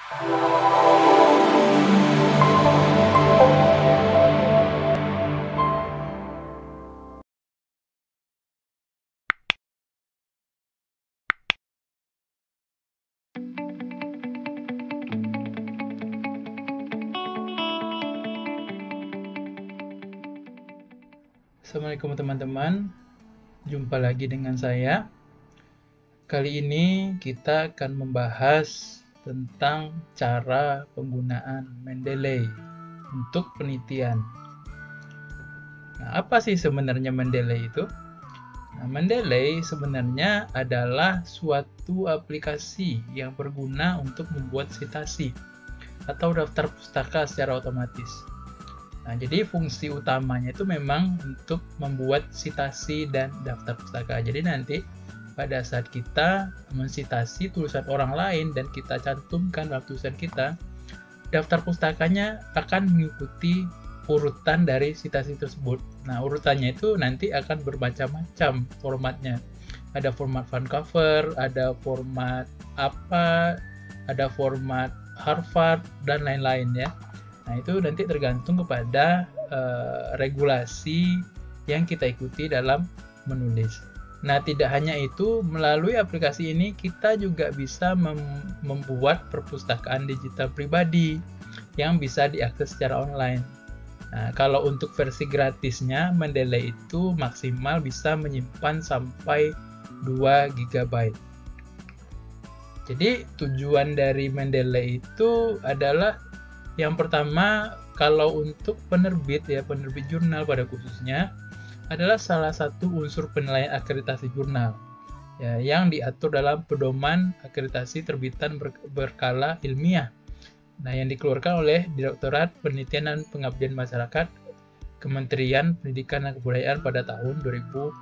Assalamualaikum teman-teman, jumpa lagi dengan saya. Kali ini kita akan membahas tentang cara penggunaan Mendeley untuk penelitian. Nah, apa sih sebenarnya Mendeley itu? Nah, Mendeley sebenarnya adalah suatu aplikasi yang berguna untuk membuat sitasi atau daftar pustaka secara otomatis. Nah, jadi fungsi utamanya itu memang untuk membuat sitasi dan daftar pustaka. Jadi nanti pada saat kita mensitasi tulisan orang lain dan kita cantumkan dalam tulisan kita, daftar pustakanya akan mengikuti urutan dari sitasi tersebut. Nah, urutannya itu nanti akan bermacam-macam formatnya. Ada format font cover, ada format apa, ada format Harvard, dan lain-lain ya. Nah, itu nanti tergantung kepada regulasi yang kita ikuti dalam menulis. Nah, tidak hanya itu, melalui aplikasi ini kita juga bisa membuat perpustakaan digital pribadi yang bisa diakses secara online. Nah, kalau untuk versi gratisnya, Mendeley itu maksimal bisa menyimpan sampai 2 GB. Jadi, tujuan dari Mendeley itu adalah yang pertama, kalau untuk penerbit jurnal pada khususnya, adalah salah satu unsur penilaian akreditasi jurnal ya, yang diatur dalam pedoman akreditasi terbitan berkala ilmiah. Nah, yang dikeluarkan oleh Direktorat Penelitian dan Pengabdian Masyarakat Kementerian Pendidikan dan Kebudayaan pada tahun 2014.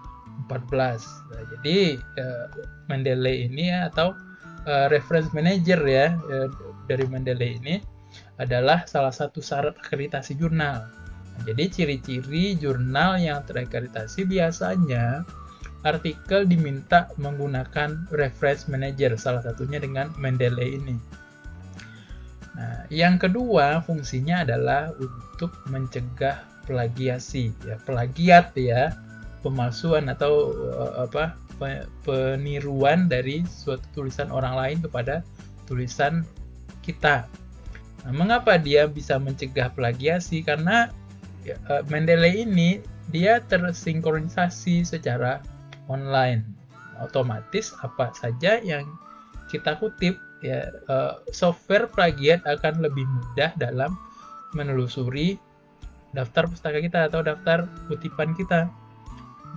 Nah, jadi Mendeley ini atau reference manager dari Mendeley ini adalah salah satu syarat akreditasi jurnal. Nah, jadi ciri-ciri jurnal yang terakreditasi biasanya artikel diminta menggunakan reference manager, salah satunya dengan Mendeley ini. Nah, yang kedua fungsinya adalah untuk mencegah plagiasi, plagiat pemalsuan atau peniruan dari suatu tulisan orang lain kepada tulisan kita. Nah, mengapa dia bisa mencegah plagiasi? Karena Mendeley ini dia tersinkronisasi secara online. Otomatis apa saja yang kita kutip software plagiat akan lebih mudah dalam menelusuri daftar pustaka kita atau daftar kutipan kita.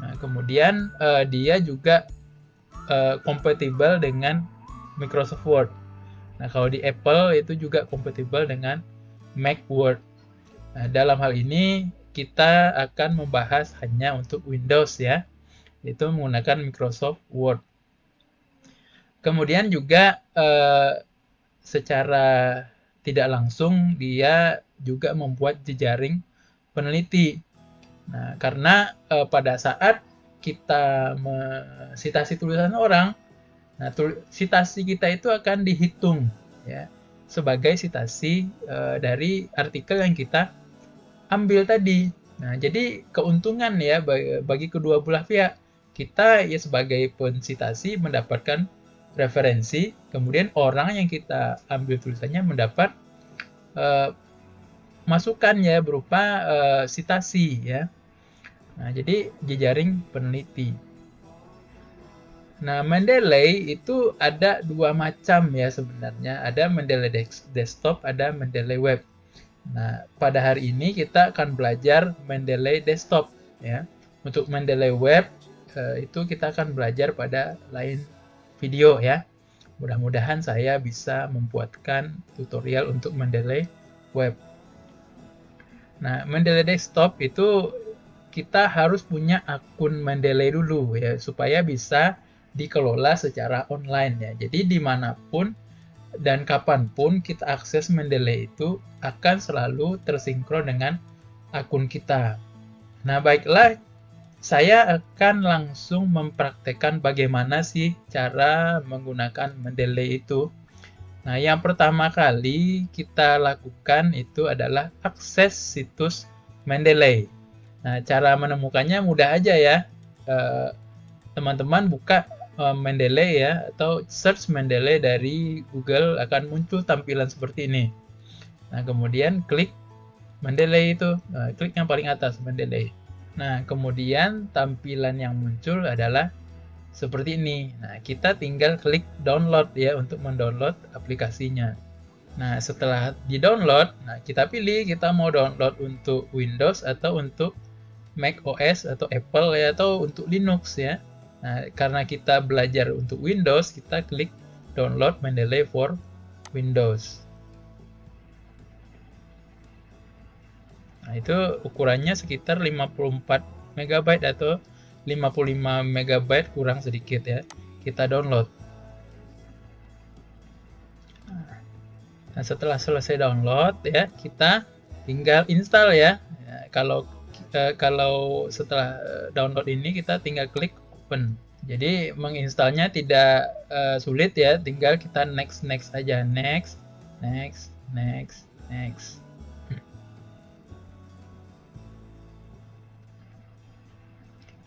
Nah, kemudian dia juga kompatibel dengan Microsoft Word. Nah, kalau di Apple itu juga kompatibel dengan Mac Word. Nah, dalam hal ini kita akan membahas hanya untuk Windows yaitu menggunakan Microsoft Word. Kemudian juga secara tidak langsung dia juga membuat jejaring peneliti. Nah, karena pada saat kita mensitasi tulisan orang, nah, sitasi kita itu akan dihitung sebagai sitasi dari artikel yang kita ambil tadi. Nah, jadi keuntungan bagi kedua belah pihak. Kita sebagai pensitasi mendapatkan referensi, kemudian orang yang kita ambil tulisannya mendapat masukan berupa sitasi Nah, jadi jejaring peneliti. Nah, Mendeley itu ada dua macam sebenarnya. Ada Mendeley desktop, ada Mendeley web. Nah, pada hari ini kita akan belajar Mendeley desktop Untuk Mendeley web itu kita akan belajar pada lain video Mudah-mudahan saya bisa membuatkan tutorial untuk Mendeley web. Nah, Mendeley desktop itu kita harus punya akun Mendeley dulu supaya bisa dikelola secara online Jadi dimanapun dan kapanpun kita akses Mendeley itu akan selalu tersinkron dengan akun kita. Nah, baiklah, saya akan langsung mempraktekkan bagaimana sih cara menggunakan Mendeley itu. Nah, yang pertama kali kita lakukan itu adalah akses situs Mendeley. Nah, cara menemukannya mudah aja ya. Teman-teman buka Mendeley ya, atau search Mendeley dari Google, akan muncul tampilan seperti ini. Nah, kemudian klik Mendeley itu, klik yang paling atas, Mendeley. Nah, kemudian tampilan yang muncul adalah seperti ini. Nah, kita tinggal klik download ya untuk mendownload aplikasinya. Nah, setelah di-download, nah kita pilih kita mau download untuk Windows atau untuk Mac OS atau Apple ya, atau untuk Linux ya. Nah, karena kita belajar untuk Windows, kita klik download Mendeley for Windows. Nah, itu ukurannya sekitar 54 MB atau 55 MB kurang sedikit ya. Kita download. Nah, setelah selesai download ya, kita tinggal install ya. Kalau setelah download ini kita tinggal klik open. Jadi menginstalnya tidak sulit ya, tinggal kita next aja, next.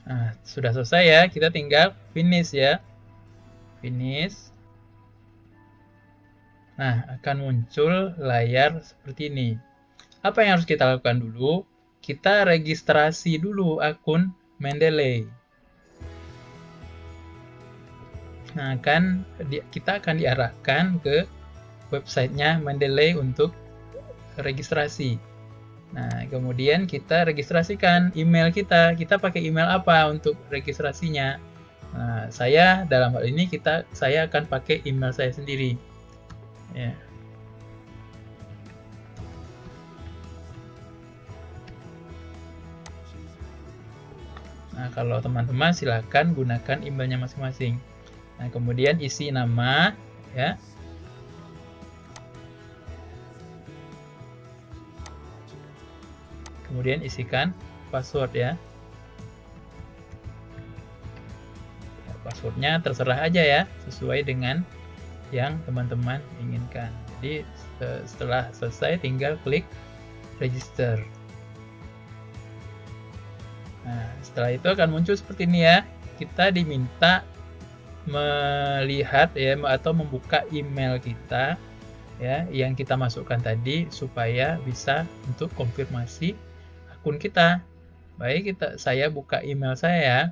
Nah, sudah selesai ya, kita tinggal finish ya. Finish. Nah, akan muncul layar seperti ini. Apa yang harus kita lakukan dulu? Kita registrasi dulu akun Mendeley. Nah, kita akan diarahkan ke websitenya Mendeley untuk registrasi. Nah, kemudian kita registrasikan email kita. Kita pakai email apa untuk registrasinya? Nah, dalam hal ini saya akan pakai email saya sendiri. Ya. Nah, kalau teman-teman silakan gunakan emailnya masing-masing. Nah, kemudian isi nama ya. Kemudian isikan password ya. Passwordnya terserah aja ya, sesuai dengan yang teman-teman inginkan. Jadi setelah selesai tinggal klik register. Nah, setelah itu akan muncul seperti ini ya. Kita diminta melihat ya, atau membuka email kita ya, yang kita masukkan tadi, supaya bisa untuk konfirmasi akun kita. Baik, saya buka email saya ya.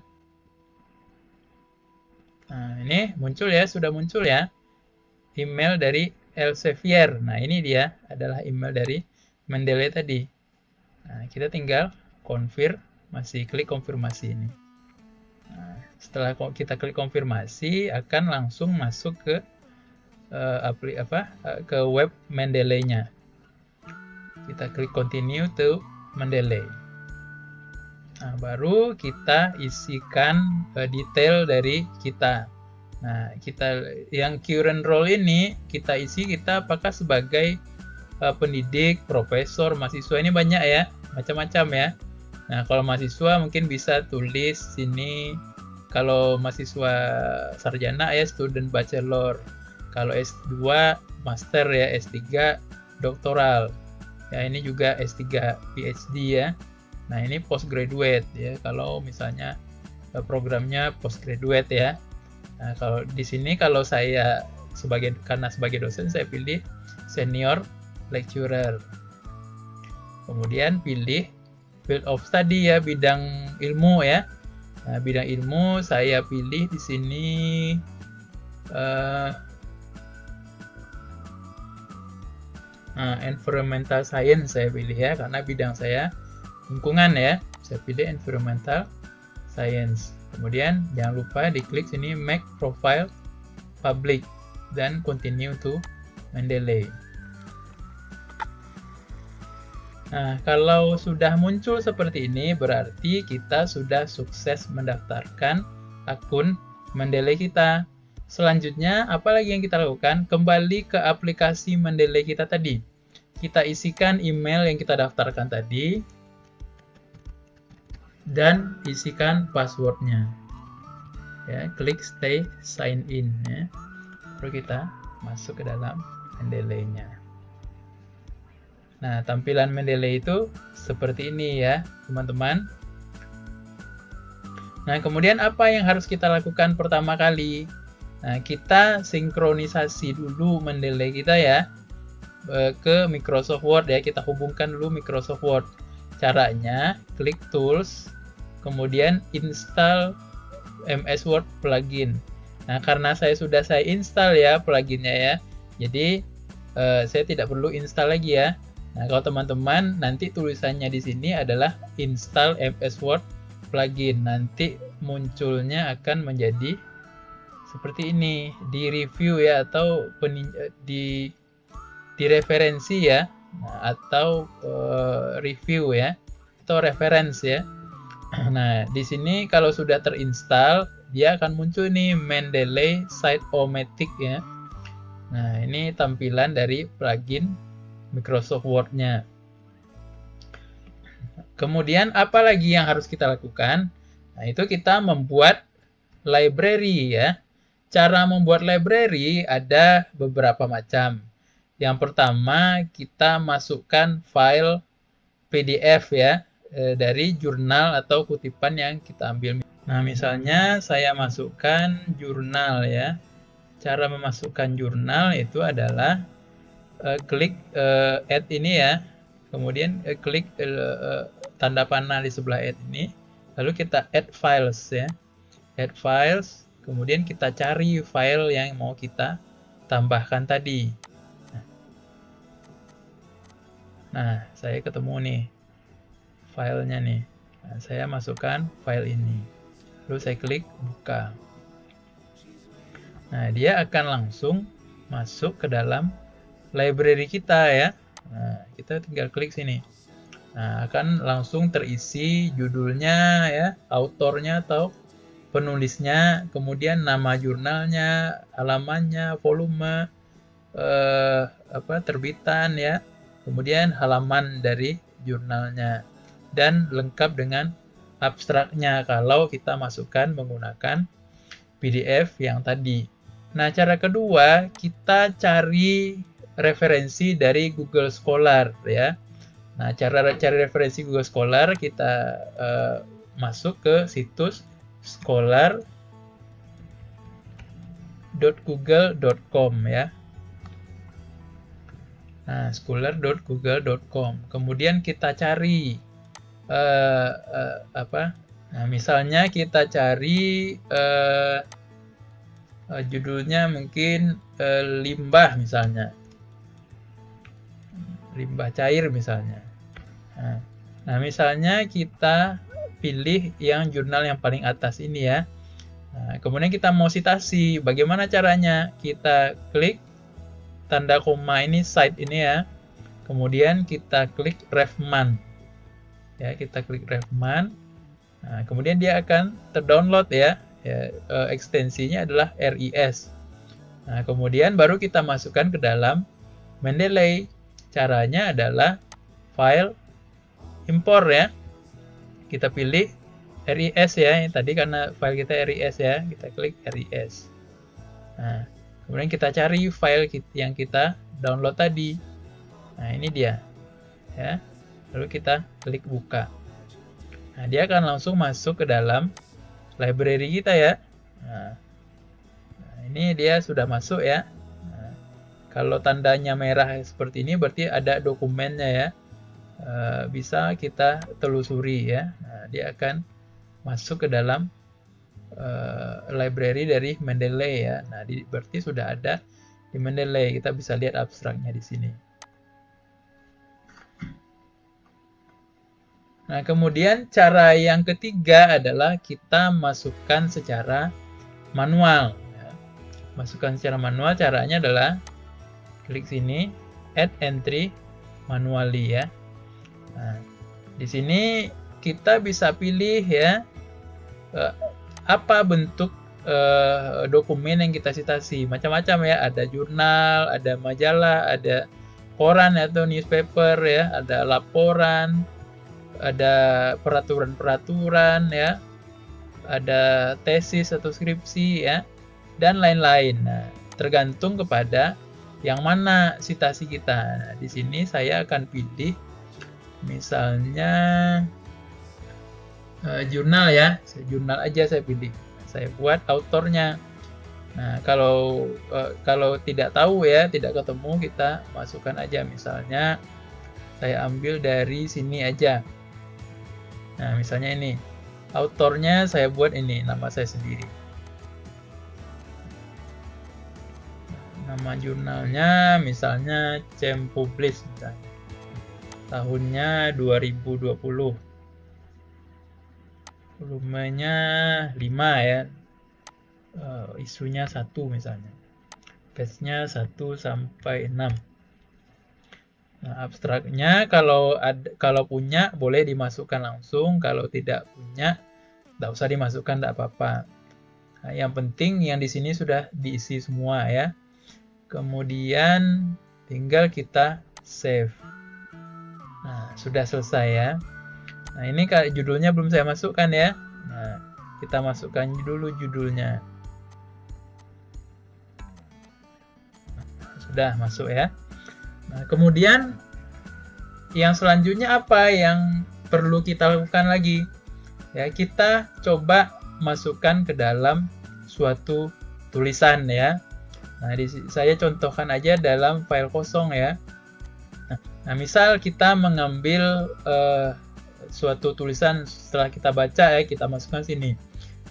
Nah, ini muncul ya, sudah muncul ya. Email dari Elsevier. Nah, ini dia adalah email dari Mendeley tadi. Nah, kita tinggal klik konfirmasi ini. Nah, setelah kita klik konfirmasi, akan langsung masuk ke ke web Mendeley-nya. Kita klik continue to Mendeley. Nah, baru kita isikan detail dari kita. Nah, yang current role ini kita isi, kita apakah sebagai pendidik, profesor, mahasiswa, ini banyak ya, macam-macam ya. Nah, kalau mahasiswa mungkin bisa tulis sini, kalau mahasiswa sarjana ya student bachelor, kalau S2 master ya, S3 doktoral. Ya, ini juga S3 PhD ya. Nah, ini postgraduate ya, kalau misalnya programnya postgraduate ya. Nah, kalau di sini kalau saya karena sebagai dosen saya pilih senior lecturer. Kemudian pilih field of study ya, bidang ilmu ya. Nah, bidang ilmu saya pilih di sini environmental science saya pilih ya, karena bidang saya lingkungan ya. Saya pilih environmental science. Kemudian jangan lupa diklik sini make profile public dan continue to Mendeley. Nah, kalau sudah muncul seperti ini, berarti kita sudah sukses mendaftarkan akun Mendeley kita. Selanjutnya, apa lagi yang kita lakukan? Kembali ke aplikasi Mendeley kita tadi. Kita isikan email yang kita daftarkan tadi, dan isikan passwordnya. Ya, klik stay sign in ya. Lalu kita masuk ke dalam Mendeley-nya. Nah, tampilan Mendeley itu seperti ini ya, teman-teman. Nah, kemudian apa yang harus kita lakukan pertama kali? Nah, kita sinkronisasi dulu Mendeley kita ya ke Microsoft Word ya. Kita hubungkan dulu Microsoft Word. Caranya, klik Tools, kemudian install MS Word plugin. Nah, karena saya install ya pluginnya ya. Jadi, saya tidak perlu install lagi ya. Nah, kalau teman-teman nanti tulisannya di sini adalah install MS Word plugin, nanti munculnya akan menjadi seperti ini, di review ya, atau di referensi ya, nah, atau review ya, atau reference ya. Nah, di sini kalau sudah terinstall, dia akan muncul nih Mendeley Site-O-Matic ya. Nah, ini tampilan dari plugin Microsoft Word-nya. Kemudian apa lagi yang harus kita lakukan? Nah, itu kita membuat library ya. Cara membuat library ada beberapa macam. Yang pertama, kita masukkan file PDF ya dari jurnal atau kutipan yang kita ambil. Nah, misalnya saya masukkan jurnal ya. Cara memasukkan jurnal itu adalah klik add ini ya. Kemudian klik tanda panah di sebelah add ini, lalu kita add files ya, add files, kemudian kita cari file yang mau kita tambahkan tadi. Nah, saya ketemu nih filenya nih. Nah, saya masukkan file ini, lalu saya klik buka. Nah, dia akan langsung masuk ke dalam library kita ya. Nah, kita tinggal klik sini. Nah, akan langsung terisi judulnya ya, autornya atau penulisnya, kemudian nama jurnalnya, halamannya, volume, terbitan ya, kemudian halaman dari jurnalnya, dan lengkap dengan abstraknya kalau kita masukkan menggunakan PDF yang tadi. Nah, cara kedua, kita cari referensi dari Google Scholar ya. Nah, cara cari referensi Google Scholar, kita masuk ke situs scholar.google.com ya. Nah, scholar.google.com. Kemudian kita cari Nah, misalnya kita cari judulnya mungkin limbah misalnya. Limbah cair misalnya. Nah, misalnya kita pilih yang jurnal yang paling atas ini ya. Nah, kemudian kita mau citasi. Bagaimana caranya? Kita klik tanda koma ini, cite ini ya. Kemudian kita klik refman. Ya, kita klik refman. Nah, kemudian dia akan terdownload ya. Ekstensinya adalah RIS. Nah, kemudian baru kita masukkan ke dalam Mendeley. Caranya adalah file import ya. Kita pilih RIS ya. Yang tadi karena file kita RIS ya, kita klik RIS. Nah, kemudian kita cari file yang kita download tadi. Nah, ini dia. Ya. Lalu kita klik buka. Nah, dia akan langsung masuk ke dalam library kita ya. Nah, ini dia sudah masuk ya. Kalau tandanya merah seperti ini berarti ada dokumennya ya. Bisa kita telusuri ya. Nah, dia akan masuk ke dalam library dari Mendeley ya. Nah, berarti sudah ada di Mendeley. Kita bisa lihat abstraknya di sini. Nah, kemudian cara yang ketiga adalah kita masukkan secara manual. Ya. Masukkan secara manual, caranya adalah klik sini, add entry manually ya. Nah, di sini kita bisa pilih ya apa bentuk dokumen yang kita citasi. Macam-macam ya, ada jurnal, ada majalah, ada koran atau newspaper ya, ada laporan, ada peraturan-peraturan ya, ada tesis atau skripsi ya, dan lain-lain. Nah, tergantung kepada yang mana citasi kita. Nah, di sini saya akan pilih misalnya jurnal ya, jurnal aja saya pilih. Saya buat autornya. Nah, kalau tidak tahu ya, tidak ketemu, kita masukkan aja. Misalnya saya ambil dari sini aja. Nah, misalnya ini. Autornya saya buat ini, nama saya sendiri. Nama jurnalnya misalnya CEM Publish misalnya. Tahunnya 2020. Volumenya 5 ya. Isunya 1 misalnya. Page-nya 1 sampai 6. Nah, abstraknya kalau punya boleh dimasukkan langsung, kalau tidak punya tidak usah dimasukkan, tidak apa-apa. Nah, yang penting yang di sini sudah diisi semua ya. Kemudian tinggal kita save. Nah, sudah selesai ya. Nah, ini judulnya belum saya masukkan ya. Nah, kita masukkan dulu judulnya. Sudah masuk ya. Nah, kemudian yang selanjutnya apa yang perlu kita lakukan lagi? Ya, kita coba masukkan ke dalam suatu tulisan ya. Nah, saya contohkan aja dalam file kosong ya. Nah, misal kita mengambil suatu tulisan setelah kita baca ya, kita masukkan sini.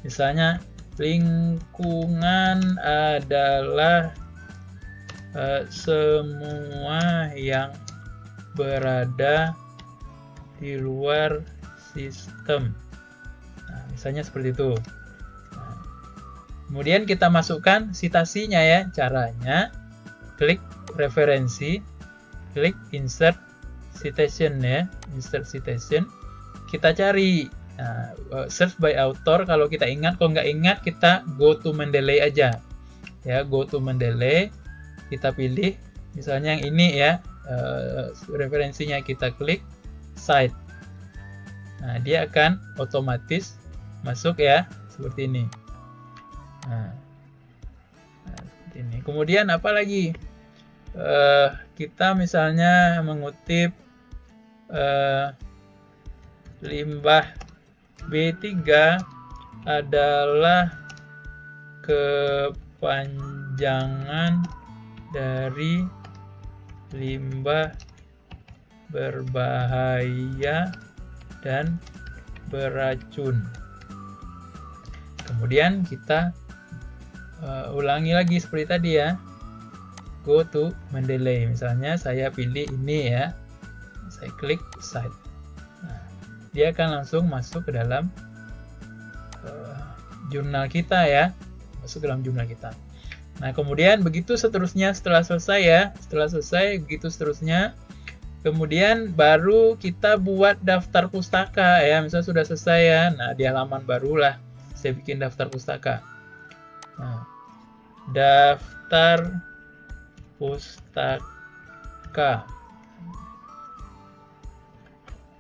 Misalnya, lingkungan adalah semua yang berada di luar sistem. Nah, misalnya seperti itu. Nah, kemudian kita masukkan citasinya ya. Caranya klik referensi, klik insert citation ya, insert citation. Kita cari search by author. Kalau kita ingat, kalau nggak ingat kita go to Mendeley aja. Ya, go to Mendeley. Kita pilih misalnya yang ini ya, referensinya kita klik cite. Nah, dia akan otomatis masuk ya, seperti ini. Nah, seperti ini. Kemudian apa lagi? Kita misalnya mengutip limbah B3 adalah kepanjangan dari limbah berbahaya dan beracun. Kemudian kita ulangi lagi seperti tadi ya. Go to Mendeley. Misalnya saya pilih ini ya. Saya klik cite. Nah, dia akan langsung masuk ke dalam jurnal kita ya. Masuk ke dalam jurnal kita. Nah, kemudian begitu seterusnya setelah selesai ya. Setelah selesai, begitu seterusnya. Kemudian baru kita buat daftar pustaka ya. Misalnya sudah selesai ya. Nah, di halaman barulah saya bikin daftar pustaka. Nah, daftar pustaka.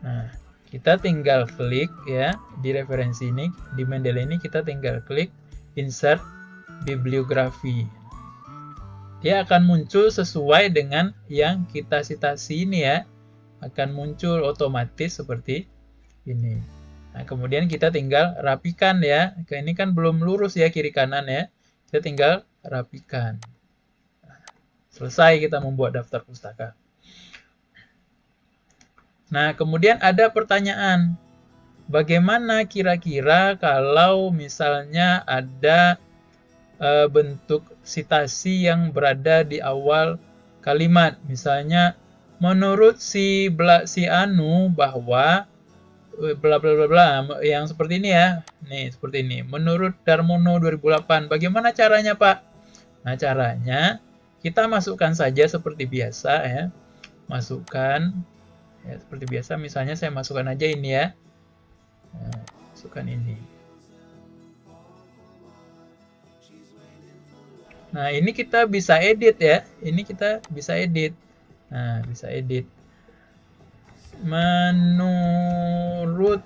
Nah, kita tinggal klik ya di referensi ini, di Mendeley ini kita tinggal klik insert bibliografi. Dia akan muncul sesuai dengan yang kita citasi ini ya. Akan muncul otomatis seperti ini. Nah, kemudian kita tinggal rapikan ya. Ini kan belum lurus ya kiri kanan ya. Kita tinggal rapikan. Selesai kita membuat daftar pustaka. Nah, kemudian ada pertanyaan. Bagaimana kira-kira kalau misalnya ada bentuk citasi yang berada di awal kalimat? Misalnya, menurut si Anu bahwa bla bla bla bla, yang seperti ini ya. Nih, seperti ini. Menurut Darmono 2008. Bagaimana caranya, Pak? Nah, caranya kita masukkan saja seperti biasa ya. Masukkan ya seperti biasa, misalnya saya masukkan aja ini ya. Nah, masukkan ini. Nah, ini kita bisa edit ya. Ini kita bisa edit. Nah, bisa edit. Menurut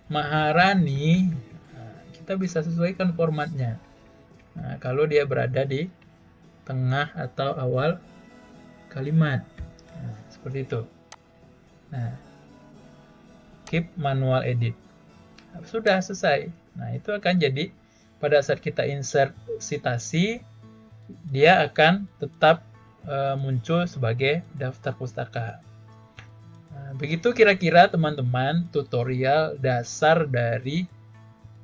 Maharani, nah, kita bisa sesuaikan formatnya. Nah, kalau dia berada di tengah atau awal kalimat. Nah, seperti itu. Nah, keep manual edit. Sudah selesai. Nah, itu akan jadi pada saat kita insert citasi, dia akan tetap muncul sebagai daftar pustaka. Nah, begitu kira-kira teman-teman tutorial dasar dari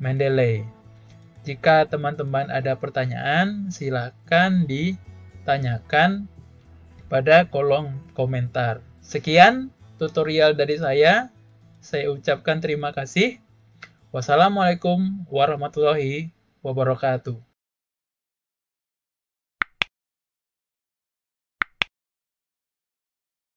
Mendeley. Jika teman-teman ada pertanyaan, silakan ditanyakan pada kolom komentar. Sekian tutorial dari saya. Saya ucapkan terima kasih. Wassalamualaikum warahmatullahi wabarakatuh.